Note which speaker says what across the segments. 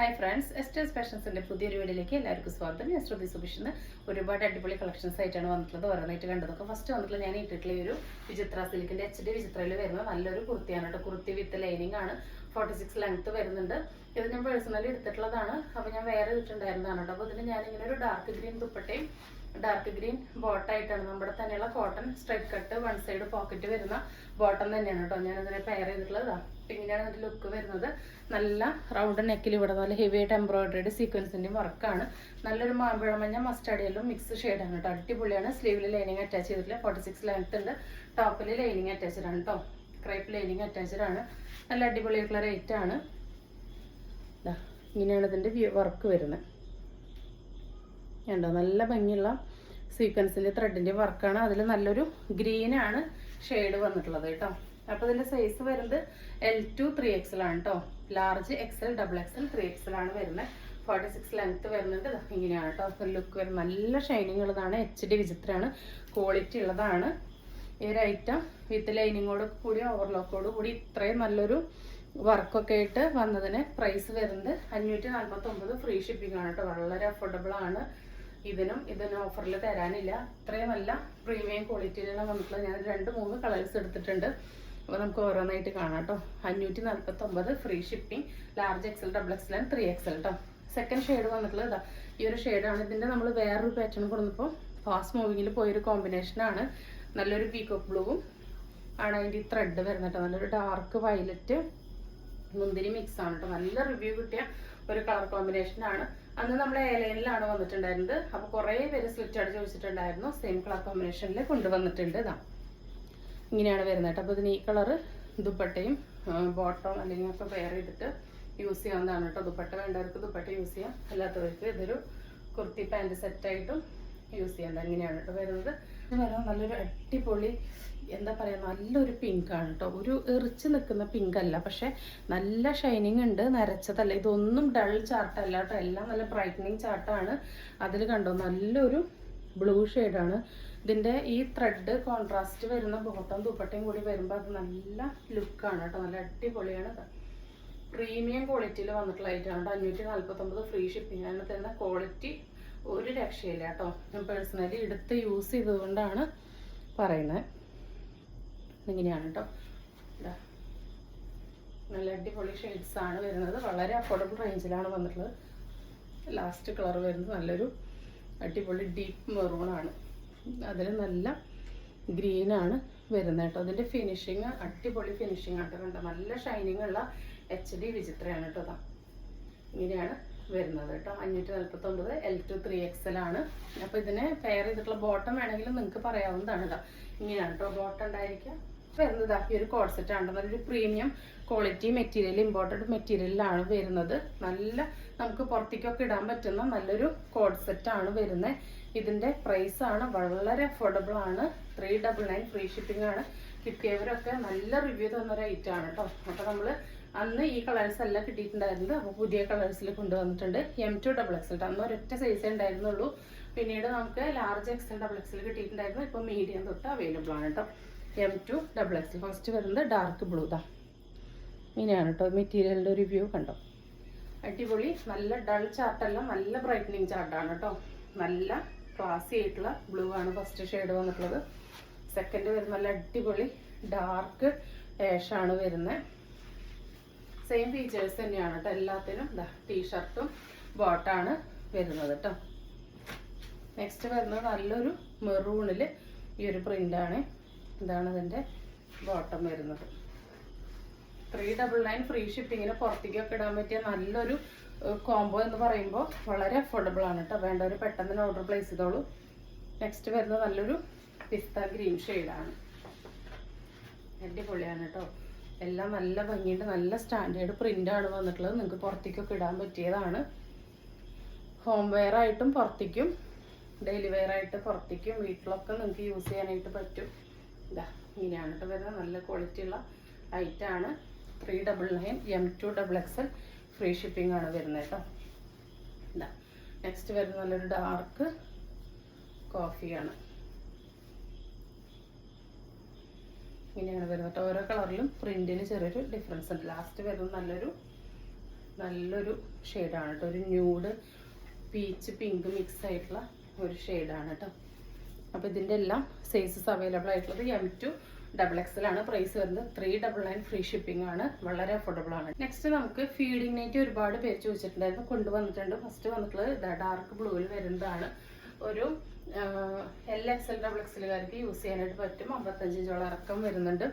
Speaker 1: Hi friends, എസ്റ്റേഴ്സ് ഫാഷൻസിന്റെ പുതിയൊരു വീഡിയോയിലേക്ക് എല്ലാവർക്കും സ്വാഗതം. ഞാൻ ശ്രുതി സുഭിഷ്. ഒരുപാട് അടിപൊളി കളക്ഷൻസ് ആയിട്ടാണ് വന്നിട്ടുള്ളത്. ഓരോന്നായിട്ട് കണ്ടതൊക്കെ ഫസ്റ്റ് വന്നിട്ടുള്ള ഞാൻ ഇട്ടിട്ടുള്ള ഒരു വിചിത്ര സിൽക്കിന്റെ HD വിചിത്രയിൽ വരുന്ന നല്ലൊരു കുർത്തിയാണ് കേട്ടോ. കുർത്തി വിത്ത് ലൈനിങ് ആണ്. 46 ലെങ്ത് വരുന്നുണ്ട്. ഇത് ഞാൻ പേഴ്സണലി എടുത്തിട്ടുള്ളതാണ്. അപ്പൊ ഞാൻ വേറെ ഇട്ടിട്ടുണ്ടായിരുന്നതാണ് കേട്ടോ. അപ്പൊ ഇതിന് ഞാനിങ്ങനെ ഒരു ഡാർക്ക് ഗ്രീൻ ദുപ്പട്ടയും ഡാർക്ക് ഗ്രീൻ ബോട്ടായിട്ടാണ് നമ്മുടെ തന്നെയുള്ള cotton straight cut one side pocket വരുന്ന ബോട്ടം തന്നെയാണ് കേട്ടോ ഞാൻ അതിനെ പെയർ ചെയ്തിട്ടുള്ളത്. ഇങ്ങനെയാണ് അതിന്റെ ലുക്ക് വരുന്നത്. നല്ല റൗണ്ട് നെക്കിൽ ഇവിടെ നല്ല ഹെവി ആയിട്ട് എംബ്രോയിഡറിയുടെ സീക്വൻസിന്റെ വർക്കാണ്. നല്ലൊരു മാമ്പഴമഞ്ഞ മസ്റ്റാർഡ് യെല്ലോ മിക്സ് ഷെയ്ഡാണ് കേട്ടോ. അടിപൊളിയാണ്. സ്ലീവിൽ ലൈനിങ് അറ്റാച്ച് ചെയ്തിട്ടില്ല. 46 ലെങ്ത് ഉണ്ട്. ടോപ്പിൽ ലൈനിങ് അറ്റാച്ച്ഡ് ആണ് കേട്ടോ. ക്രൈപ്പ് ലൈനിങ് അറ്റാച്ച്ഡ് ആണ്. നല്ല അടിപൊളിയായിട്ടുള്ള റേറ്റ് ആണ്. ഇങ്ങനെയാണ് ഇതിന്റെ വർക്ക് വരുന്നത്. കണ്ടോ, നല്ല ഭംഗിയുള്ള സീക്വൻസിന്റെ ത്രെഡിന്റെ വർക്കാണ്. അതിൽ നല്ലൊരു ഗ്രീൻ ആണ് ഷെയ്ഡ് വന്നിട്ടുള്ളത് കേട്ടോ. അപ്പൊ ഇതിന്റെ സൈസ് വരുന്നത് L2 3XL ആണ് കേട്ടോ. ലാർജ് XL XXL 3XL ആണ് വരുന്നത്. 46 ലെങ്ത് വരുന്നുണ്ട്. ഇങ്ങനെയാണ് കേട്ടോ ലുക്ക് വരുന്നത്. നല്ല ഷൈനിങ് ഉള്ളതാണ്. HD വിചിത്രമാണ്. ക്വാളിറ്റി ഉള്ളതാണ് ഈ ഒരു ഐറ്റം. വിത്ത് ലൈനിങ്ങോട് കൂടി ഓവർലോക്കോട് കൂടി ഇത്രയും നല്ലൊരു വർക്കൊക്കെ ആയിട്ട് വന്നതിന് പ്രൈസ് വരുന്നത് 549. ഫ്രീ ഷിപ്പിംഗ് ആണ് കേട്ടോ. വളരെ അഫോർഡബിൾ ആണ്. ഇതിനും ഓഫറിൽ തരാനില്ല. ഇത്രയും നല്ല പ്രീമിയം ക്വാളിറ്റിയിലാണ് വന്നിട്ടുള്ളത്. ഞാൻ 2-3 കളേഴ്സ് എടുത്തിട്ടുണ്ട്. അപ്പോൾ നമുക്ക് ഓരോന്നായിട്ട് കാണാം കേട്ടോ. 549 free shipping. Large XL XXL 3XL കേട്ടോ. സെക്കൻഡ് ഷെയ്ഡ് വന്നിട്ടുള്ളത് ഇതാ ഈ ഒരു ഷെയ്ഡാണ്. ഇതിൻ്റെ നമ്മൾ വേറൊരു പാറ്റേൺ കൊടുന്നപ്പോൾ ഫാസ്റ്റ് മൂവിങ്ങിൽ പോയൊരു കോമ്പിനേഷനാണ്. നല്ലൊരു പീകോക്ക് ബ്ലൂവും ആണ് അതിൻ്റെ ഈ ത്രെഡ് വരുന്നത് കേട്ടോ. നല്ലൊരു ഡാർക്ക് വയലറ്റ് മുന്തിരി മിക്സ് ആണ് കേട്ടോ. നല്ല റിവ്യൂ കിട്ടിയ ഒരു കളർ കോമ്പിനേഷൻ ആണ്. അന്ന് നമ്മൾ എലൈനിലാണ് വന്നിട്ടുണ്ടായിരുന്നത്. അപ്പോൾ കുറേ പേര് സ്ലിറ്റ് അടിച്ച് ചോദിച്ചിട്ടുണ്ടായിരുന്നു. സെയിം കളർ കോമ്പിനേഷനിൽ കൊണ്ടുവന്നിട്ടുണ്ട്. ഇതാ ഇങ്ങനെയാണ് വരുന്നത് കേട്ടോ. അപ്പോൾ ഇതിന് ഈ കളറ് ദുപ്പട്ടയും ബോട്ടം അല്ലെങ്കിൽ ഒക്കെ പെയർ ചെയ്തിട്ട് യൂസ് ചെയ്യാവുന്നതാണ് കേട്ടോ. ദുപ്പട്ട വേണ്ടവർക്ക് ദുപ്പട്ട യൂസ് ചെയ്യാം. അല്ലാത്തവർക്ക് ഇതൊരു കുർത്തി പാൻറ് സെറ്റായിട്ടും യൂസ് ചെയ്യാം. ഇങ്ങനെയാണ് കേട്ടോ വരുന്നത്. ഇത് വരുന്നത് നല്ലൊരു അടിപൊളി എന്താ പറയുക, നല്ലൊരു പിങ്ക് ആണ് കേട്ടോ. ഒരു എറിച്ച് നിൽക്കുന്ന പിങ്ക് അല്ല, പക്ഷെ നല്ല ഷൈനിങ് ഉണ്ട്. നരച്ചതല്ല. ഇതൊന്നും ഡൾ ചാർട്ടല്ല കേട്ടോ. എല്ലാം നല്ല ബ്രൈറ്റനിങ് ചാർട്ടാണ്. അതിൽ കണ്ടോ നല്ലൊരു ബ്ലൂ ഷെയ്ഡാണ്. ഇതിൻ്റെ ഈ ത്രെഡ് കോൺട്രാസ്റ്റ് വരുന്ന ബോട്ടം ദുപ്പട്ടയും കൂടി വരുമ്പോൾ അത് നല്ല ലുക്കാണ് കേട്ടോ. നല്ല അടിപൊളിയാണ്. പ്രീമിയം ക്വാളിറ്റിയിൽ വന്നിട്ടുള്ള ഐറ്റമാണ് കേട്ടോ. 549 ഫ്രീ ഷിപ്പിംഗ് ആണ്. തരുന്ന ക്വാളിറ്റി ഒരു രക്ഷയില്ല കേട്ടോ. ഞാൻ പേഴ്സണലി എടുത്ത് യൂസ് ചെയ്തുകൊണ്ടാണ് പറയുന്നത്. ഇങ്ങനെയാണ് കേട്ടോ. നല്ല അടിപൊളി ഷെയ്ഡ്സ് ആണ് വരുന്നത്. വളരെ അഫോർഡബിൾ റേഞ്ചിലാണ് വന്നിട്ടുള്ളത്. ലാസ്റ്റ് കളർ വരുന്നത് നല്ലൊരു അടിപൊളി ഡീപ്പ് മെറൂണാണ്. അതിൽ നല്ല ഗ്രീനാണ് വരുന്നത് കേട്ടോ. അതിൻ്റെ ഫിനിഷിങ് അടിപൊളി ഫിനിഷിങ് ആട്ടോ. കണ്ടോ നല്ല ഷൈനിങ് ഉള്ള HD വിചിത്രയാണ് കേട്ടോ. അതാ ഇങ്ങനെയാണ് വരുന്നത് കേട്ടോ. 549 L2 3XL ആണ്. അപ്പോൾ ഇതിനെ പെയർ ചെയ്തിട്ടുള്ള ബോട്ടം വേണമെങ്കിലും നിങ്ങൾക്ക് പറയാവുന്നതാണ്. ഇതാ ഇങ്ങനെയാണ് കേട്ടോ ബോട്ടം ഉണ്ടായിരിക്കുക. വരുന്നത് ഈ ഒരു കോഡ് സെറ്റ് ആണ്. നല്ലൊരു പ്രീമിയം ക്വാളിറ്റി മെറ്റീരിയൽ, ഇമ്പോർട്ടഡ് മെറ്റീരിയലിലാണ് വരുന്നത്. നല്ല നമുക്ക് പുറത്തേക്കൊക്കെ ഇടാൻ പറ്റുന്ന നല്ലൊരു കോഡ് സെറ്റ് ആണ് വരുന്നത്. ഇതിന്റെ പ്രൈസ് ആണ് വളരെ അഫോർഡബിൾ ആണ്. 399 ഫ്രീ ഷിപ്പിംഗ് ആണ്. കിട്ടിയവരൊക്കെ നല്ല റിവ്യൂ തന്നൊരു ഐറ്റം ആണ് കേട്ടോ. അപ്പോൾ നമ്മൾ അന്ന് ഈ കളേഴ്സ് എല്ലാം കിട്ടിയിട്ടുണ്ടായിരുന്നത്. അപ്പോൾ പുതിയ കളേഴ്സിൽ കൊണ്ടുവന്നിട്ടുണ്ട്. M2 XXL. അന്ന് ഒരൊറ്റ സൈസേ ഉണ്ടായിരുന്നുള്ളൂ. പിന്നീട് നമുക്ക് ലാർജ് XL XXL കിട്ടിയിട്ടുണ്ടായിരുന്നു. ഇപ്പോൾ മീഡിയം തൊട്ട് അവൈലബിൾ ആണ് കേട്ടോ. M2 XXL. ഫസ്റ്റ് വരുന്നത് ഡാർക്ക് ബ്ലൂ. ഇതാ ഇങ്ങനെയാണ് കേട്ടോ മെറ്റീരിയലിൻ്റെ ഒരു വ്യൂ. കണ്ടോ അടിപൊളി. നല്ല ഡൾ ചാർട്ടല്ല, നല്ല ബ്രൈറ്റനിങ് ചാർട്ടാണ് കേട്ടോ. നല്ല ക്ലാസി ആയിട്ടുള്ള ബ്ലൂ ആണ് ഫസ്റ്റ് ഷെയ്ഡ് വന്നിട്ടുള്ളത്. സെക്കൻഡ് വരുന്ന നല്ല അടിപൊളി ഡാർക്ക് ആഷാണ് വരുന്നത്. സെയിം ഫീച്ചേഴ്സ് തന്നെയാണ് കേട്ടോ എല്ലാത്തിനും. ടീഷർട്ടും ബോട്ടാണ് വരുന്നത് കേട്ടോ. നെക്സ്റ്റ് വരുന്നത് നല്ലൊരു മെറൂണിൽ ഈ ഒരു പ്രിൻ്റാണ്. ഇതാണ് ഇതിൻ്റെ ബോട്ടം വരുന്നത്. 399 ഫ്രീ ഷിപ്പിങ്ങിന് പുറത്തേക്കൊക്കെ ഇടാൻ പറ്റിയ നല്ലൊരു കോംബോ എന്ന് പറയുമ്പോൾ വളരെ അഫോർഡബിൾ ആണ് കേട്ടോ. വേണ്ടവർ പെട്ടെന്ന് തന്നെ ഓർഡർ പ്ലേസ് ചെയ്തോളൂ. നെക്സ്റ്റ് വരുന്നത് നല്ലൊരു പിസ്ത ഗ്രീൻ ഷെയ്ഡാണ്. അടിപൊളിയാണ് കേട്ടോ. എല്ലാം നല്ല ഭംഗിയുണ്ട്. നല്ല സ്റ്റാൻഡേർഡ് പ്രിൻ്റാണ് വന്നിട്ടുള്ളത്. നിങ്ങൾക്ക് പുറത്തേക്കൊക്കെ ഇടാൻ പറ്റിയതാണ്. ഹോം വെയർ ആയിട്ടും പുറത്തേക്കും, ഡെയിലി വെയർ ആയിട്ട് പുറത്തേക്കും വീട്ടിലൊക്കെ നിങ്ങൾക്ക് യൂസ് ചെയ്യാനായിട്ട് പറ്റും. ഇതാ ഇങ്ങനെയാണ് കേട്ടോ വരുന്നത്. നല്ല ക്വാളിറ്റി ഉള്ള ഐറ്റാണ്. 399 M2 XXL ഫ്രീ ഷിപ്പിംഗ് ആണ് വരുന്നത് കേട്ടോ. ഇതാ നെക്സ്റ്റ് വരുന്നത് നല്ലൊരു ഡാർക്ക് കോഫിയാണ്. ഇങ്ങനെയാണ് വരുന്നത്. ഓരോ കളറിലും പ്രിന്റിന് ചെറിയൊരു ഡിഫറൻസ് ഉണ്ട്. ലാസ്റ്റ് വരുന്നത് നല്ലൊരു നല്ലൊരു ഷെയ്ഡാണ് കേട്ടോ. ഒരു ന്യൂഡ് പീച്ച് പിങ്ക് മിക്സ് ആയിട്ടുള്ള ഒരു ഷെയ്ഡാണ് കേട്ടോ. അപ്പോൾ ഇതിൻ്റെ എല്ലാം സൈസസ് അവൈലബിൾ ആയിട്ടുള്ളത് M2XXL ആണ്. പ്രൈസ് വരുന്നത് 399 ഫ്രീ ഷിപ്പിംഗ് ആണ്. വളരെ അഫോർഡബിൾ ആണ്. നെക്സ്റ്റ് നമുക്ക് ഫീഡിംഗ് നൈറ്റ് ഒരുപാട് പേര് ചോദിച്ചിട്ടുണ്ടായിരുന്നു, കൊണ്ടുവന്നിട്ടുണ്ട്. ഫസ്റ്റ് വന്നിട്ടുള്ളത് ഡാർക്ക് ബ്ലൂവിൽ വരുന്നതാണ്. ഒരു LXL/XXLകാർക്ക് യൂസ് ചെയ്യാനായിട്ട് പറ്റും. 55 ഇഞ്ചോളം ഇറക്കം വരുന്നുണ്ട്.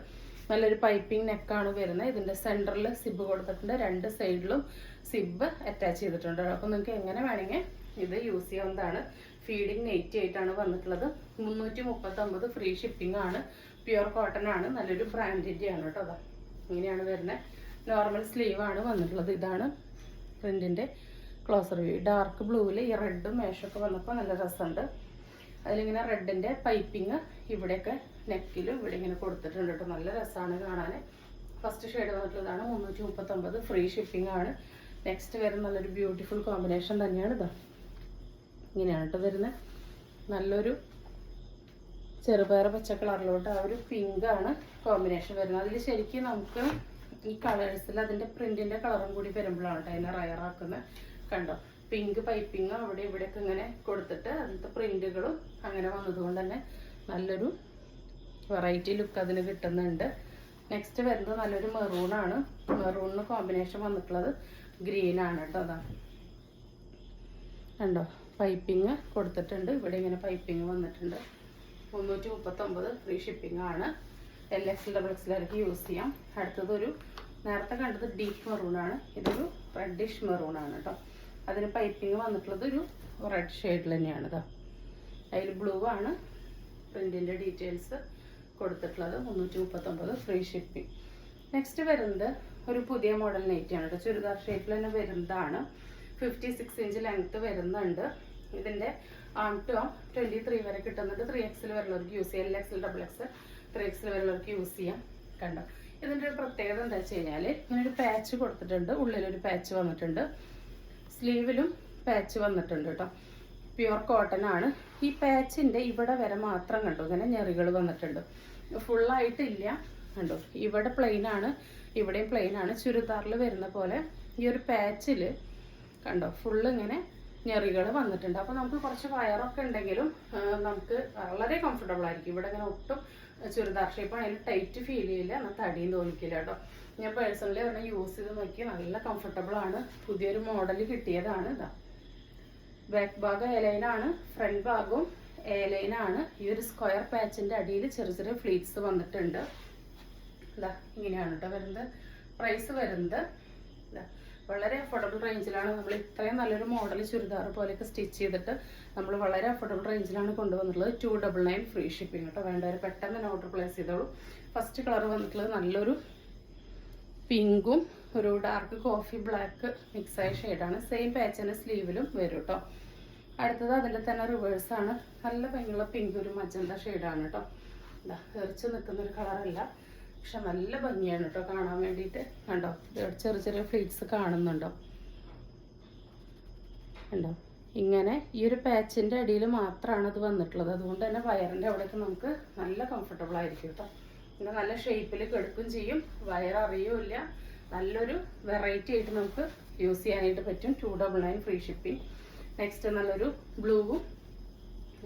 Speaker 1: നല്ലൊരു പൈപ്പിംഗ് നെക്കാണ് വരുന്നത്. ഇതിൻ്റെ സെൻറ്ററിൽ സിബ് കൊടുത്തിട്ടുണ്ട്, രണ്ട് സൈഡിലും സിബ് അറ്റാച്ച് ചെയ്തിട്ടുണ്ട്. അപ്പോൾ നിങ്ങൾക്ക് എങ്ങനെ വേണമെങ്കിൽ ഇത് യൂസ് ചെയ്യാവുന്നതാണ്. ഫീഡിംഗ് നൈറ്റ് ആയിട്ടാണ് വന്നിട്ടുള്ളത്. 339 ഫ്രീ ഷിപ്പിംഗ് ആണ്. പ്യുർ കോട്ടൺ ആണ്. നല്ലൊരു ബ്രാൻഡിൻ്റെ ആണ് കേട്ടോ. അതാ ഇങ്ങനെയാണ് വരുന്നത്. നോർമൽ സ്ലീവ് ആണ് വന്നിട്ടുള്ളത്. ഇതാണ് പ്രിന്റിൻ്റെ ക്ലോസർ വ്യൂ. ഡാർക്ക് ബ്ലൂവിൽ ഈ റെഡും മേഷൊക്കെ വന്നപ്പോൾ നല്ല രസമുണ്ട്. അതിലിങ്ങനെ റെഡിൻ്റെ പൈപ്പിങ് ഇവിടെയൊക്കെ നെക്കിലും ഇവിടെ ഇങ്ങനെ കൊടുത്തിട്ടുണ്ട് കേട്ടോ. നല്ല രസമാണ് കാണാൻ. ഫസ്റ്റ് ഷെയ്ഡ് വന്നിട്ടുള്ളതാണ്. 339 ഫ്രീ ഷിപ്പിംഗ് ആണ്. നെക്സ്റ്റ് വരുന്ന നല്ലൊരു ബ്യൂട്ടിഫുൾ കോമ്പിനേഷൻ തന്നെയാണ്. ഇതാ ഇങ്ങനെയാണ് കേട്ടോ വരുന്നത്. നല്ലൊരു ചെറുപയർ പച്ച കളറിലോട്ട് ആ ഒരു പിങ്ക് ആണ് കോമ്പിനേഷൻ വരുന്നത്. അതിൽ ശരിക്കും നമുക്ക് ഈ കളേഴ്സിൽ അതിൻ്റെ പ്രിന്റിൻ്റെ കളറും കൂടി വരുമ്പോഴാണ് കേട്ടോ അതിനെ റയറാക്കുന്നത്. കണ്ടോ, പിങ്ക് പൈപ്പിങ് അവിടെ ഇവിടെയൊക്കെ ഇങ്ങനെ കൊടുത്തിട്ട് അതിലത്തെ പ്രിന്റുകളും അങ്ങനെ വന്നതുകൊണ്ട് തന്നെ നല്ലൊരു വെറൈറ്റി ലുക്ക് അതിന് കിട്ടുന്നുണ്ട്. നെക്സ്റ്റ് വരുന്നത് നല്ലൊരു മെറൂണാണ്. മെറൂണിന് കോമ്പിനേഷൻ വന്നിട്ടുള്ളത് ഗ്രീനാണ് കേട്ടോ. അതാ കണ്ടോ, പൈപ്പിങ് കൊടുത്തിട്ടുണ്ട്. ഇവിടെ ഇങ്ങനെ പൈപ്പിങ് വന്നിട്ടുണ്ട്. 339 ഫ്രീ ഷിപ്പിംഗ് ആണ്. LXL/XXLകാർക്ക് യൂസ് ചെയ്യാം. അടുത്തത് ഒരു നേരത്തെ കണ്ടത് ഡീപ്പ് മെറൂണാണ്. ഇതൊരു റെഡിഷ് മെറൂണാണ് കേട്ടോ. അതിന് പൈപ്പിംഗ് വന്നിട്ടുള്ളത് ഒരു റെഡ് ഷെയ്ഡിൽ തന്നെയാണ്. ഇതാ അതിൽ ബ്ലൂ ആണ് പ്രിന്റിൻ്റെ ഡീറ്റെയിൽസ് കൊടുത്തിട്ടുള്ളത്. 339 ഫ്രീ ഷിപ്പിംഗ്. നെക്സ്റ്റ് വരുന്നത് ഒരു പുതിയ മോഡൽ നൈറ്റിയാണ് കേട്ടോ. ചുരിദാർ ഷേപ്പിൽ തന്നെ വരുന്നതാണ്. 56 ഇഞ്ച് ലെങ്ത് വരുന്നുണ്ട്. ഇതിൻ്റെ ആം ടു ആം 23 വരെ കിട്ടുന്നുണ്ട്. 3XL വരെയുള്ളവർക്ക് യൂസ് ചെയ്യാം. LXL/XXL 3XL വരെയുള്ളവർക്ക് യൂസ് ചെയ്യാം. കണ്ടോ, ഇതിൻ്റെ ഒരു പ്രത്യേകത എന്താ വെച്ച് കഴിഞ്ഞാൽ ഇങ്ങനൊരു പാച്ച് കൊടുത്തിട്ടുണ്ട്. ഉള്ളിലൊരു പാച്ച് വന്നിട്ടുണ്ട്. സ്ലീവിലും പാച്ച് വന്നിട്ടുണ്ട് കേട്ടോ. പ്യുർ കോട്ടൺ ആണ്. ഈ പാച്ചിൻ്റെ ഇവിടെ വരെ മാത്രം കണ്ടോ ഇങ്ങനെ ഞെറികൾ വന്നിട്ടുണ്ട്. ഫുള്ളായിട്ടില്ല കണ്ടോ. ഇവിടെ പ്ലെയിൻ ആണ്, ഇവിടെയും പ്ലെയിൻ ആണ്. ചുരിദാറിൽ വരുന്ന പോലെ ഈ ഒരു പാച്ചിൽ കണ്ടോ ഫുള്ള് ഇങ്ങനെ ഞെറികൾ വന്നിട്ടുണ്ട്. അപ്പോൾ നമുക്ക് കുറച്ച് വയറൊക്കെ ഉണ്ടെങ്കിലും നമുക്ക് വളരെ കംഫർട്ടബിൾ ആയിരിക്കും. ഇവിടെ ഇങ്ങനെ ഒട്ടും ചുരിദാർ ഷേപ്പാണ്, അതിൽ ടൈറ്റ് ഫീൽ ചെയ്യില്ല, എന്നാൽ തടിയും തോന്നിക്കില്ല കേട്ടോ. ഞാൻ പേഴ്സണലി പറഞ്ഞാൽ യൂസ് ചെയ്ത് നോക്കി നല്ല കംഫർട്ടബിൾ ആണ്. പുതിയൊരു മോഡൽ കിട്ടിയതാണ്. ഇതാ ബാക്ക് ഭാഗം എലൈനാണ്, ഫ്രണ്ട് ഭാഗവും എലൈനാണ്. ഈ ഒരു സ്ക്വയർ പാച്ചിൻ്റെ അടിയിൽ ചെറിയ ചെറിയ ഫ്ലീറ്റ്സ് വന്നിട്ടുണ്ട്. ഇതാ ഇങ്ങനെയാണ് കേട്ടോ വരുന്നത്. പ്രൈസ് വരുന്നത് ഇതാ വളരെ അഫോർഡബിൾ റേഞ്ചിലാണ്. നമ്മൾ ഇത്രയും നല്ലൊരു മോഡൽ ചുരിദാർ പോലെയൊക്കെ സ്റ്റിച്ച് ചെയ്തിട്ട് നമ്മൾ വളരെ അഫോർഡബിൾ റേഞ്ചിലാണ് കൊണ്ടുവന്നിട്ടുള്ളത്. 299 ഫ്രീ ഷിപ്പിംഗ് കേട്ടോ. വേണ്ടവർ പെട്ടെന്ന് തന്നെ ഓർഡർ പ്ലേസ് ചെയ്തോളൂ. ഫസ്റ്റ് കളർ വന്നിട്ടുള്ളത് നല്ലൊരു പിങ്കും ഒരു ഡാർക്ക് കോഫി ബ്ലാക്ക് മിക്സായ ഷെയ്ഡാണ്. സെയിം പാച്ചിന് സ്ലീവിലും വരും കേട്ടോ. അടുത്തത് അതിൻ്റെ തന്നെ റിവേഴ്സാണ്. നല്ല ഭംഗിയുള്ള പിങ്ക് ഒരു മജന്ത ഷെയ്ഡാണ് കേട്ടോ. ഇതാ എറിച്ച് നിൽക്കുന്നൊരു കളറല്ല, പക്ഷെ നല്ല ഭംഗിയാണ് കേട്ടോ കാണാൻ വേണ്ടിയിട്ട്. കണ്ടോ, ചെറിയ ചെറിയ ഫ്ലീറ്റ്സ് കാണുന്നുണ്ടോ? കണ്ടോ, ഇങ്ങനെ ഈ ഒരു പാച്ചിൻ്റെ അടിയിൽ മാത്രമാണ് അത് വന്നിട്ടുള്ളത്. അതുകൊണ്ട് തന്നെ വയറിൻ്റെ അവിടേക്ക് നമുക്ക് നല്ല കംഫർട്ടബിൾ ആയിരിക്കും കേട്ടോ. പിന്നെ നല്ല ഷേപ്പിൽ കെടുക്കും ചെയ്യും, വയററിയൂല്ല. നല്ലൊരു വെറൈറ്റി ആയിട്ട് നമുക്ക് യൂസ് ചെയ്യാനായിട്ട് പറ്റും. 299 ഫ്രീ ഷിപ്പിംഗ്. നെക്സ്റ്റ് നല്ലൊരു ബ്ലൂവും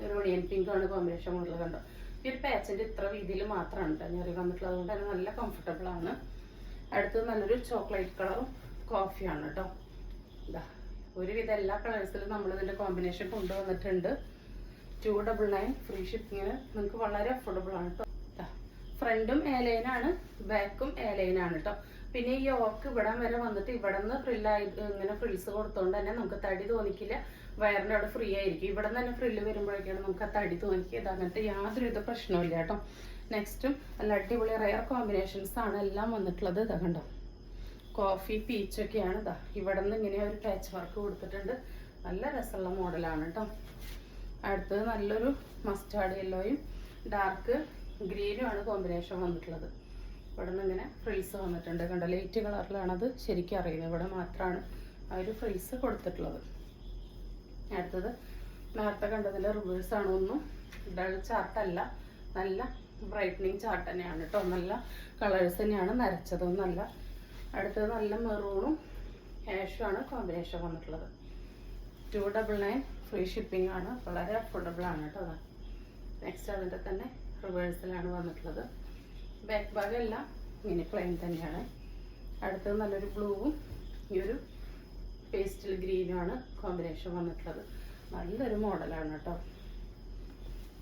Speaker 1: ഒരു ഒണിയൻ പിങ്കാണ് കോമ്പിനേഷൻ ഉള്ളത്. കണ്ടോ, ഈ ഒരു പാച്ചിൻ്റെ ഇത്ര വീതിയിൽ മാത്രമാണ് കേട്ടോ ഞെറി വന്നിട്ടുള്ളത്. അതുകൊണ്ട് തന്നെ നല്ല കംഫർട്ടബിൾ ആണ്. അടുത്തത് നല്ലൊരു ചോക്ലേറ്റ് കളറും കോഫിയാണ് കേട്ടോ. ഇതാ ഒരുവിധം എല്ലാ കളേഴ്സിലും നമ്മളിതിൻ്റെ കോമ്പിനേഷൻ കൊണ്ടുവന്നിട്ടുണ്ട്. 299 ഫ്രീ ഷിപ്പിങ്ങിന് നിങ്ങൾക്ക് വളരെ അഫോർഡബിൾ ആണ് കേട്ടോ. ഫ്രണ്ടും എലൈനാണ്, ബാക്കും എലൈനാണ് കേട്ടോ. പിന്നെ ഈ യോക്ക് ഇവിടം വരെ വന്നിട്ട് ഇവിടെ നിന്ന് ഫ്രില്ലായി ഇങ്ങനെ ഫ്രിൽസ് കൊടുത്തോണ്ട് തന്നെ നമുക്ക് തടി തോന്നിക്കില്ല. വയറിൻ്റെ അവിടെ ഫ്രീ ആയിരിക്കും. ഇവിടെ നിന്ന് തന്നെ ഫ്രില്ല് വരുമ്പോഴേക്കാണ് നമുക്ക് ആ തടി തോന്നിക്കുക. ഇത് അങ്ങനത്തെ യാതൊരുവിധ പ്രശ്നമില്ല കേട്ടോ. നെക്സ്റ്റും നല്ല അടിപൊളി റയർ കോമ്പിനേഷൻസ് ആണ് എല്ലാം വന്നിട്ടുള്ളത്. ഇതാ കണ്ടോ, കോഫി പീച്ചൊക്കെയാണ്. ഇതാ ഇവിടെ നിന്ന് ഇങ്ങനെ ഒരു പാച്ച് വർക്ക് കൊടുത്തിട്ടുണ്ട്. നല്ല രസമുള്ള മോഡലാണ് കേട്ടോ. അടുത്തത് നല്ലൊരു മസ്റ്റാർഡ് യെല്ലോയും ഡാർക്ക് ഗ്രീനുമാണ് കോമ്പിനേഷൻ വന്നിട്ടുള്ളത്. ഇവിടെ നിന്ന് ഇങ്ങനെ ഫ്രിൽസ് വന്നിട്ടുണ്ട്. കണ്ടോ, ലൈറ്റ് കളറിലാണത് ശരിക്കും അറിയുന്നത്. ഇവിടെ മാത്രമാണ് ആ ഒരു ഫ്രിൽസ് കൊടുത്തിട്ടുള്ളത്. അടുത്തത് നേരത്തെ കണ്ടതിൻ്റെ റിവേഴ്സാണ്. ഒന്നും ഡൾ ചാർട്ടല്ല, നല്ല ബ്രൈറ്റനിങ് ചാർട്ട് തന്നെയാണ് കേട്ടോ. നല്ല കളേഴ്സ് തന്നെയാണ്, നരച്ചതൊന്നല്ല. അടുത്തത് നല്ല മെറൂണും ഹാഷുമാണ് കോമ്പിനേഷൻ വന്നിട്ടുള്ളത്. 299 ഫ്രീ ഷിപ്പിംഗ് ആണ്. വളരെ അഫോർഡബിൾ ആണ് കേട്ടോ. അതാ നെക്സ്റ്റ് അതിൻ്റെ തന്നെ റിവേഴ്സിലാണ് വന്നിട്ടുള്ളത്. ബാക്ക് ഭാഗം എല്ലാം ഇങ്ങനെ പ്ലെയിൻ തന്നെയാണ്. അടുത്തത് നല്ലൊരു ബ്ലൂവും ഈ ഒരു പേസ്റ്റൽ ഗ്രീനുമാണ് കോമ്പിനേഷൻ വന്നിട്ടുള്ളത്. നല്ലൊരു മോഡലാണ് കേട്ടോ.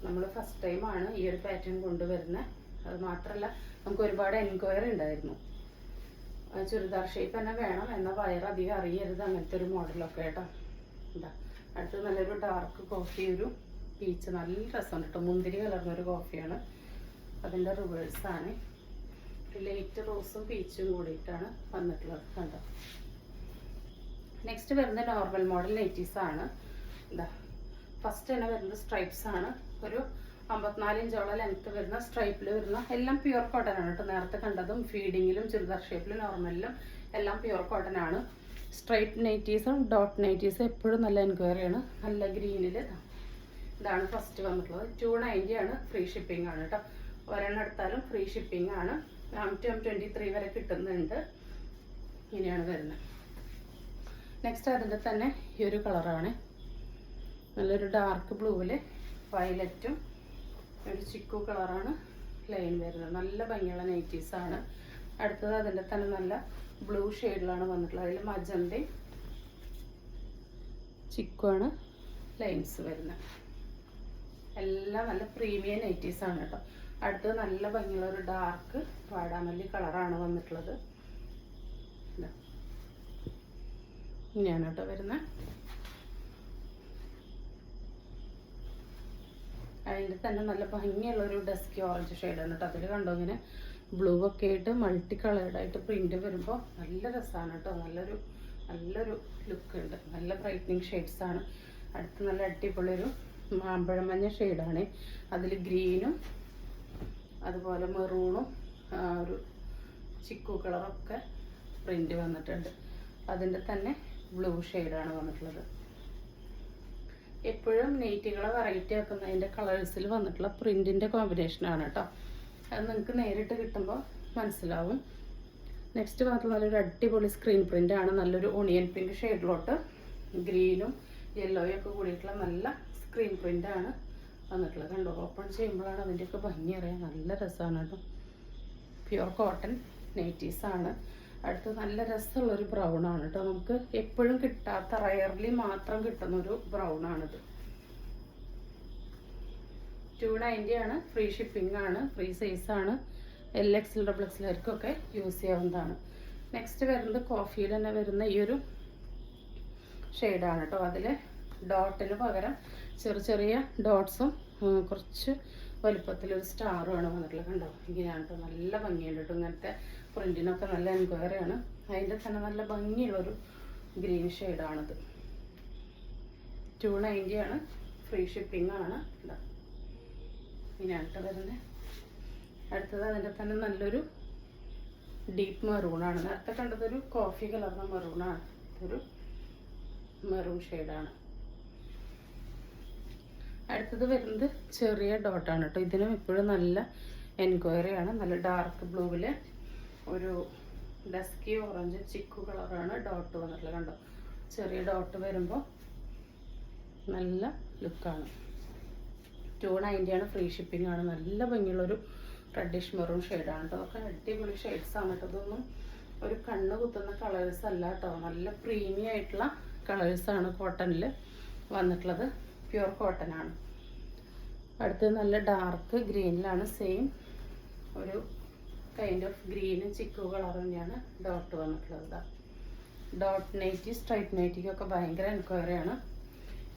Speaker 1: നമ്മൾ ഫസ്റ്റ് ടൈമാണ് ഈ ഒരു പാറ്റേൺ കൊണ്ടുവരുന്നത്. അത് മാത്രമല്ല നമുക്ക് ഒരുപാട് എൻക്വയറി ഉണ്ടായിരുന്നു. ചുരിദാർ ഷേപ്പ് തന്നെ വേണം, എന്നാൽ വയറധികം അറിയരുത്, അങ്ങനത്തെ ഒരു മോഡലൊക്കെ കേട്ടോ. എന്താ അടുത്തത് നല്ലൊരു ഡാർക്ക് കോഫി, ഒരു പീച്ച്, നല്ല രസമുണ്ട് കേട്ടോ. മുന്തിരി കളർന്നൊരു കോഫിയാണ്. അതിൻ്റെ റിവേഴ്സാണ്. ലൈറ്റ് റോസും പീച്ചും കൂടിയിട്ടാണ് വന്നിട്ടുള്ളത് കണ്ടോ. നെക്സ്റ്റ് വരുന്നത് നോർമൽ മോഡൽ നൈറ്റീസാണ്. എന്താ ഫസ്റ്റ് തന്നെ വരുന്നത് സ്ട്രൈപ്സ് ആണ്. ഒരു 54 ഇഞ്ചോളം ലെങ്ത്ത് വരുന്ന സ്ട്രൈപ്പിൽ വരുന്ന എല്ലാം പ്യുവർ കോട്ടൺ ആണ് കേട്ടോ. നേരത്തെ കണ്ടതും ഫീഡിങ്ങിലും ചുരിദാർ ഷേപ്പിലും നോർമലിലും എല്ലാം പ്യുവർ കോട്ടൺ ആണ്. സ്ട്രൈറ്റ് നൈറ്റീസും ഡോട്ട് നൈറ്റീസും എപ്പോഴും നല്ല എൻക്വയറിയാണ്. നല്ല ഗ്രീനിൽ ഇതാണ് ഫസ്റ്റ് വന്നിട്ടുള്ളത്. 290 ആണ്. ഫ്രീ ഷിപ്പിംഗ് ആണ് കേട്ടോ. ഒരെണ്ണം എടുത്താലും ഫ്രീ ഷിപ്പിംഗ് ആണ്. M23 വരെ കിട്ടുന്നുണ്ട്. ഇങ്ങനെയാണ് വരുന്നത്. നെക്സ്റ്റ് അതിൻ്റെ തന്നെ ഈ ഒരു കളറാണ്. നല്ലൊരു ഡാർക്ക് ബ്ലൂവിൽ വയലറ്റും ഒരു ചിക്കു കളറാണ് ലൈൻ വരുന്നത്. നല്ല ഭംഗിയുള്ള നൈറ്റീസാണ്. അടുത്തത് അതിൻ്റെ തന്നെ നല്ല ബ്ലൂ ഷെയ്ഡിലാണ് വന്നിട്ടുള്ളത്. അതിൽ മജന്തയും ചിക്കുവാണ് ലൈൻസ് വരുന്നത്. എല്ലാം നല്ല പ്രീമിയം നൈറ്റീസാണ് കേട്ടോ. അടുത്തത് നല്ല ഭംഗിയുള്ള ഒരു ഡാർക്ക് വാടാമല്ലി കളറാണ് വന്നിട്ടുള്ളത്. ഇങ്ങനെയാണ് കേട്ടോ വരുന്നത്. അതിൻ്റെ തന്നെ നല്ല ഭംഗിയുള്ളൊരു ഡസ്കി ഓറഞ്ച് ഷെയ്ഡാണ് കേട്ടോ. അതിൽ കണ്ടോ ഇങ്ങനെ ബ്ലൂ ഒക്കെ ആയിട്ട് മൾട്ടി കളേർഡായിട്ട് പ്രിൻ്റ് വരുമ്പോൾ നല്ല രസമാണ് കേട്ടോ. നല്ലൊരു ലുക്ക് ഉണ്ട്. നല്ല ബ്രൈറ്റനിങ് ഷെയ്ഡ്സാണ്. അടുത്ത് നല്ല അടിപൊളിയൊരു മാമ്പഴമഞ്ഞ ഷെയ്ഡാണ്. അതിൽ ഗ്രീനും അതുപോലെ മെറൂണും ഒരു ചിക്കു കളറൊക്കെ പ്രിൻ്റ് വന്നിട്ടുണ്ട്. അതിൻ്റെ തന്നെ ബ്ലൂ ഷെയ്ഡാണ് വന്നിട്ടുള്ളത്. എപ്പോഴും നെയ്റ്റുകളെ വെറൈറ്റി ആക്കുന്നതിൻ്റെ കളേഴ്സിൽ വന്നിട്ടുള്ള പ്രിൻറ്റിൻ്റെ കോമ്പിനേഷനാണ് കേട്ടോ. അത് നിങ്ങൾക്ക് നേരിട്ട് കിട്ടുമ്പോൾ മനസ്സിലാവും. നെക്സ്റ്റ് വന്നിട്ടുള്ള നല്ലൊരു അടിപൊളി സ്ക്രീൻ പ്രിൻ്റാണ്. നല്ലൊരു ഓണിയൻ പിങ്ക് ഷെയ്ഡിലോട്ട് ഗ്രീനും യെല്ലോയും ഒക്കെ കൂടിയിട്ടുള്ള നല്ല സ്ക്രീൻ പ്രിൻ്റാണ് വന്നിട്ടുള്ളത്. കണ്ടോ ഓപ്പൺ ചെയ്യുമ്പോഴാണ് അതിൻ്റെയൊക്കെ ഭംഗി അറിയാം. നല്ല രസമാണ് കേട്ടോ. പ്യുവർ കോട്ടൺ നൈറ്റീസാണ്. അടുത്ത് നല്ല രസമുള്ളൊരു ബ്രൗൺ ആണ് കേട്ടോ. നമുക്ക് എപ്പോഴും കിട്ടാത്ത റയർലി മാത്രം കിട്ടുന്നൊരു ബ്രൗൺ ആണിത്. 290 ആണ്. ഫ്രീ ഷിപ്പിംഗ് ആണ്. ഫ്രീ സൈസാണ്. LXL XXLർക്കൊക്കെ യൂസ് ചെയ്യാവുന്നതാണ്. നെക്സ്റ്റ് വരുന്നത് കോഫിയിൽ തന്നെ വരുന്ന ഈ ഒരു ഷെയ്ഡാണ് കേട്ടോ. അതിൽ ഡോട്ടിന് പകരം ചെറിയ ഡോട്ട്സും കുറച്ച് വലുപ്പത്തിലൊരു സ്റ്റാറുമാണ് വന്നിട്ടുള്ളത്. കണ്ടോ ഇങ്ങനെയാണ് കേട്ടോ. നല്ല ഭംഗിയുണ്ട് കേട്ടോ. ഇങ്ങനത്തെ പ്രിൻറ്റിനൊക്കെ നല്ല എൻക്വയറിയാണ്. അതിൻ്റെ തന്നെ നല്ല ഭംഗിയുള്ളൊരു ഗ്രീൻ ഷെയ്ഡാണിത്. 290 ആണ്. ഫ്രീ ഷിപ്പിംഗ് ആണ്. ഇങ്ങനെയാണ് കേട്ടോ വരുന്നത്. അടുത്തത് അതിൻ്റെ തന്നെ നല്ലൊരു ഡീപ്പ് മെറൂണാണ്. നേരത്തെ കണ്ടതൊരു കോഫി കളർന്ന മെറൂണാണ്. ഒരു മെറൂൺ ഷെയ്ഡാണ്. അടുത്തത് വരുന്നത് ചെറിയ ഡോട്ടാണ് കേട്ടോ. ഇതിനും എപ്പോഴും നല്ല എൻക്വയറിയാണ്. നല്ല ഡാർക്ക് ബ്ലൂവിൽ ഒരു ഡസ്കി ഓറഞ്ച് ചിക്കു കളറാണ് ഡോട്ട് വന്നിട്ടുള്ളത്. കണ്ടോ ചെറിയ ഡോട്ട് വരുമ്പോൾ നല്ല ലുക്കാണ്. 290 ആണ്. ഫ്രീ ഷിപ്പിംഗ് ആണ്. നല്ല ഭംഗിയുള്ളൊരു റെഡിഷ് മെറൂൺ ഷെയ്ഡാണ് കേട്ടോ. അതൊക്കെ അടിപൊളി ഷെയ്ഡ്സാണ് കേട്ടോ. ഇതൊന്നും ഒരു കണ്ണ് കുത്തുന്ന കളേഴ്സ് അല്ല കേട്ടോ. നല്ല പ്രീമിയം ആയിട്ടുള്ള കളേഴ്സാണ് കോട്ടണിൽ വന്നിട്ടുള്ളത്. പ്യുവർ കോട്ടൺ ആണ്. അടുത്തത് നല്ല ഡാർക്ക് ഗ്രീനിലാണ്. സെയിം ഒരു കൈൻഡ് ഓഫ് ഗ്രീനും ചിക്കു കളർ തന്നെയാണ് ഡോട്ട് വന്നിട്ടുള്ളത്. ഡോട്ട് നൈറ്റി സ്ട്രൈറ്റ് നൈറ്റിക്കൊക്കെ ഭയങ്കര എൻക്വയറിയാണ്.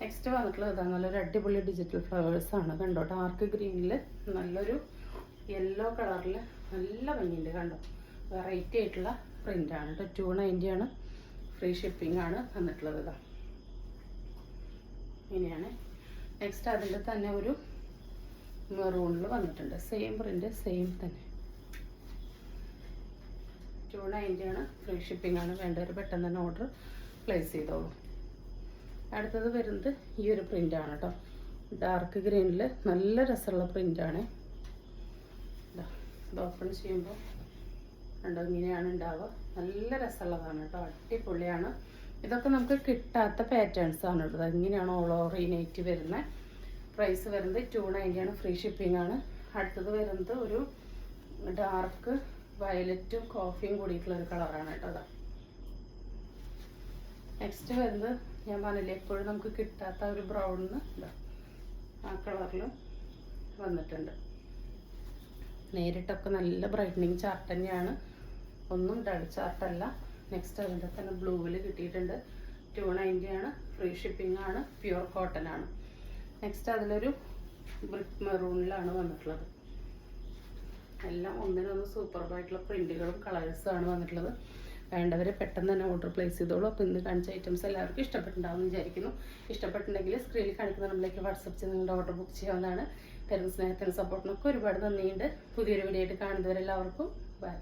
Speaker 1: നെക്സ്റ്റ് വന്നിട്ടുള്ളത് ഇതാണ്. നല്ലൊരു അടിപൊളി ഡിജിറ്റൽ ഫ്ലവേഴ്സാണ്. കണ്ടോ ഡാർക്ക് ഗ്രീനിൽ നല്ലൊരു യെല്ലോ കളറിൽ നല്ല ഭംഗിയുണ്ട്. കണ്ടോ വെറൈറ്റി ആയിട്ടുള്ള പ്രിൻ്റാണ് കേട്ടോ. 290 ആണ്. ഫ്രീ ഷിപ്പിംഗ് ആണ് വന്നിട്ടുള്ളത്. ഇതാ ഇങ്ങനെയാണ്. നെക്സ്റ്റ് അതിൻ്റെ തന്നെ ഒരു മെറൂണിൽ വന്നിട്ടുണ്ട്. സെയിം പ്രിൻ്റ് സെയിം തന്നെ. 290 ആണ്. ഫ്രീ ഷിപ്പിംഗ് ആണ്. വേണ്ടവർ പെട്ടെന്ന് തന്നെ ഓർഡർ പ്ലേസ് ചെയ്തോളൂ. അടുത്തത് വരുന്നത് ഈ ഒരു പ്രിൻ്റാണ് കേട്ടോ. ഡാർക്ക് ഗ്രീനിൽ നല്ല രസമുള്ള പ്രിൻ്റാണ്. ഇത് ഓപ്പൺ ചെയ്യുമ്പോൾ കണ്ടോ ഇങ്ങനെയാണ് ഉണ്ടാവുക. നല്ല രസമുള്ളതാണ് കേട്ടോ, അടിപൊളിയാണ്. ഇതൊക്കെ നമുക്ക് കിട്ടാത്ത പാറ്റേൺസ് ആണ് ഉള്ളത്. ഇങ്ങനെയാണ് ഓൾ ഓവർ ഈ നൈറ്റ് വരുന്നത്. പ്രൈസ് വരുന്നത് 290 ആണ്, ഫ്രീ ഷിപ്പിംഗ് ആണ്. അടുത്തത് വരുന്നത് ഒരു ഡാർക്ക് വയലറ്റും കോഫിയും കൂടിയിട്ടുള്ള ഒരു കളറാണ് കേട്ടോ. അതാ നെക്സ്റ്റ് വരുന്നത് ഞാൻ പറഞ്ഞില്ലേ എപ്പോഴും നമുക്ക് കിട്ടാത്ത ഒരു ബ്രൗണിന് ഇതാ ആ കളറിലും വന്നിട്ടുണ്ട്. നേരിട്ടൊക്കെ നല്ല ബ്രൈറ്റനിങ് ചാർട്ട് തന്നെയാണ്, ഒന്നും ഡൾ ചാർട്ടല്ല. നെക്സ്റ്റ് അതിൻ്റെ തന്നെ ബ്ലൂവിൽ കിട്ടിയിട്ടുണ്ട്. 290 ആണ്, ഫ്രീ ഷിപ്പിംഗ് ആണ്, പ്യുവർ കോട്ടൺ ആണ്. നെക്സ്റ്റ് അതിലൊരു ബ്രിക്ക് മെറൂണിലാണ് വന്നിട്ടുള്ളത്. എല്ലാം ഒന്നിനൊന്ന് സൂപ്പർബായിട്ടുള്ള പ്രിൻറ്റുകളും കളേഴ്സുമാണ് വന്നിട്ടുള്ളത്. വേണ്ടവർ പെട്ടെന്ന് തന്നെ ഓർഡർ പ്ലേസ് ചെയ്തോളൂ. അപ്പോൾ ഇന്ന് കാണിച്ച ഐറ്റംസ് എല്ലാവർക്കും ഇഷ്ടപ്പെട്ടിട്ടുണ്ടാവുമെന്ന് വിചാരിക്കുന്നു. ഇഷ്ടപ്പെട്ടിട്ടുണ്ടെങ്കിൽ സ്ക്രീനിൽ കാണിക്കുന്ന നമ്മളിലേക്ക് വാട്സപ്പ് ചെയ്ത് നിങ്ങളുടെ ഓർഡർ ബുക്ക് ചെയ്യാവുന്നതാണ്. തരുന്ന സ്നേഹത്തിനും സപ്പോർട്ടിനൊക്കെ ഒരുപാട് നന്ദിയുണ്ട്. പുതിയൊരു വീഡിയോ ആയിട്ട് കാണുന്നവരെല്ലാവർക്കും ബൈ.